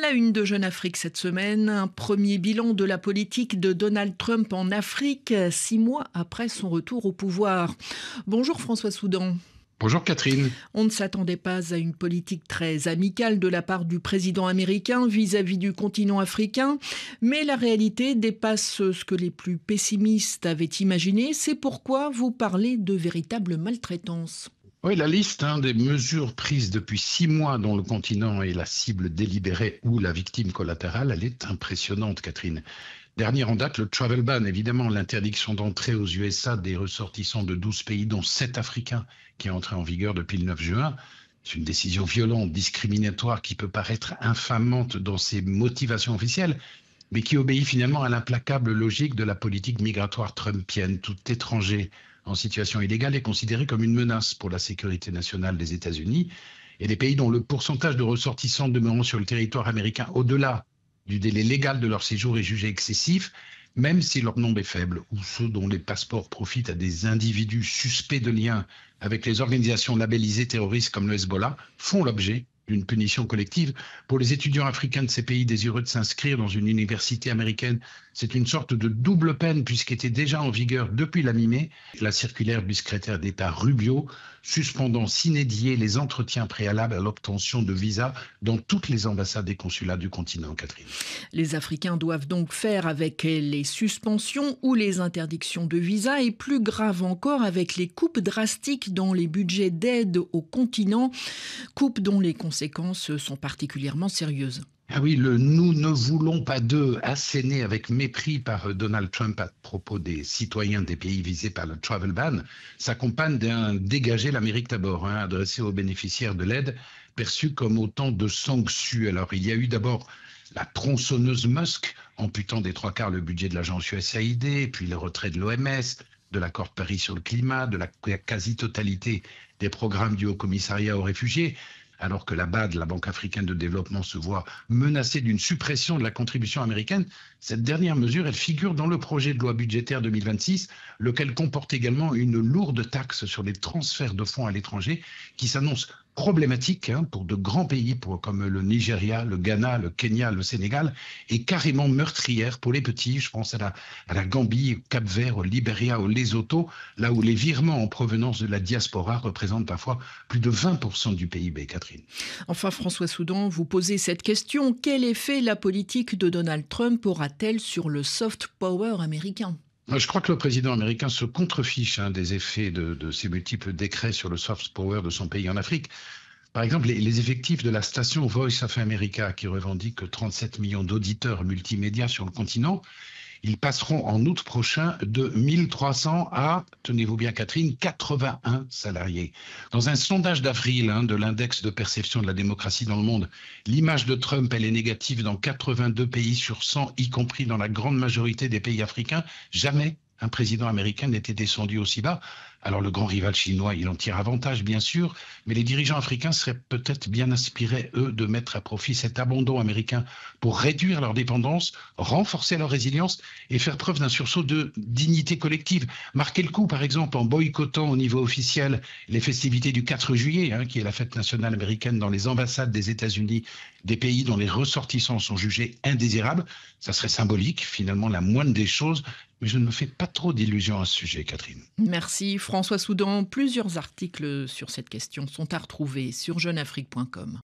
la une de Jeune Afrique cette semaine, un premier bilan de la politique de Donald Trump en Afrique, 6 mois après son retour au pouvoir. Bonjour François Soudan. Bonjour Catherine. On ne s'attendait pas à une politique très amicale de la part du président américain vis-à-vis du continent africain, mais la réalité dépasse ce que les plus pessimistes avaient imaginé. C'est pourquoi vous parlez de véritable maltraitance. Oui, la liste des mesures prises depuis 6 mois dont le continent est la cible délibérée ou la victime collatérale, elle est impressionnante, Catherine. Dernière en date, le travel ban, évidemment, l'interdiction d'entrée aux USA des ressortissants de 12 pays, dont 7 Africains, qui est entré en vigueur depuis le 9 juin. C'est une décision violente, discriminatoire, qui peut paraître infamante dans ses motivations officielles, mais qui obéit finalement à l'implacable logique de la politique migratoire trumpienne. Tout étranger en situation illégale est considéré comme une menace pour la sécurité nationale des États-Unis. Et les pays dont le pourcentage de ressortissants demeurant sur le territoire américain au-delà du délai légal de leur séjour est jugé excessif, même si leur nombre est faible, ou ceux dont les passeports profitent à des individus suspects de liens avec les organisations labellisées terroristes comme le Hezbollah, font l'objet d'une punition collective. Pour les étudiants africains de ces pays désireux de s'inscrire dans une université américaine, c'est une sorte de double peine puisqu'était déjà en vigueur depuis la mi-mai la circulaire du secrétaire d'État Rubio suspendant sine die les entretiens préalables à l'obtention de visas dans toutes les ambassades et consulats du continent, Catherine. Les Africains doivent donc faire avec les suspensions ou les interdictions de visa et plus grave encore avec les coupes drastiques dans les budgets d'aide au continent, coupes dont les conséquences sont particulièrement sérieuses. Ah oui, le «nous ne voulons pas d'eux» asséné avec mépris par Donald Trump à propos des citoyens des pays visés par le travel ban s'accompagne d'un «dégager l'Amérique d'abord» adressé aux bénéficiaires de l'aide, perçu comme autant de sanctions. Alors il y a eu d'abord la tronçonneuse Musk, amputant des 3/4 le budget de l'agence USAID, puis le retrait de l'OMS, de l'accord de Paris sur le climat, de la quasi-totalité des programmes du Haut-Commissariat aux réfugiés, alors que la BAD, la Banque africaine de développement, se voit menacée d'une suppression de la contribution américaine. Cette dernière mesure, elle figure dans le projet de loi budgétaire 2026, lequel comporte également une lourde taxe sur les transferts de fonds à l'étranger qui s'annonce problématique pour de grands pays comme le Nigeria, le Ghana, le Kenya, le Sénégal, et carrément meurtrière pour les petits. Je pense à la Gambie, au Cap-Vert, au Libéria, au Lesotho, là où les virements en provenance de la diaspora représentent parfois plus de 20% du PIB, Catherine. Enfin, François Soudan, vous posez cette question. Quel effet la politique de Donald Trump aura-t-elle sur le soft power américain ? Je crois que le président américain se contrefiche des effets de ces multiples décrets sur le soft power de son pays en Afrique. Par exemple, les effectifs de la station Voice of America, qui revendique 37 millions d'auditeurs multimédia sur le continent, ils passeront en août prochain de 1300 à, tenez-vous bien Catherine, 81 salariés. Dans un sondage d'avril de l'index de perception de la démocratie dans le monde, l'image de Trump, elle est négative dans 82 pays sur 100, y compris dans la grande majorité des pays africains. Jamais un président américain n'était descendu aussi bas. Alors le grand rival chinois, il en tire avantage, bien sûr, mais les dirigeants africains seraient peut-être bien inspirés, eux, de mettre à profit cet abandon américain pour réduire leur dépendance, renforcer leur résilience et faire preuve d'un sursaut de dignité collective. Marquer le coup, par exemple, en boycottant au niveau officiel les festivités du 4 juillet, qui est la fête nationale américaine dans les ambassades des États-Unis, des pays dont les ressortissants sont jugés indésirables. Ça serait symbolique, finalement, la moindre des choses. Mais je ne me fais pas trop d'illusions à ce sujet, Catherine. Merci François Soudan. Plusieurs articles sur cette question sont à retrouver sur jeuneafrique.com.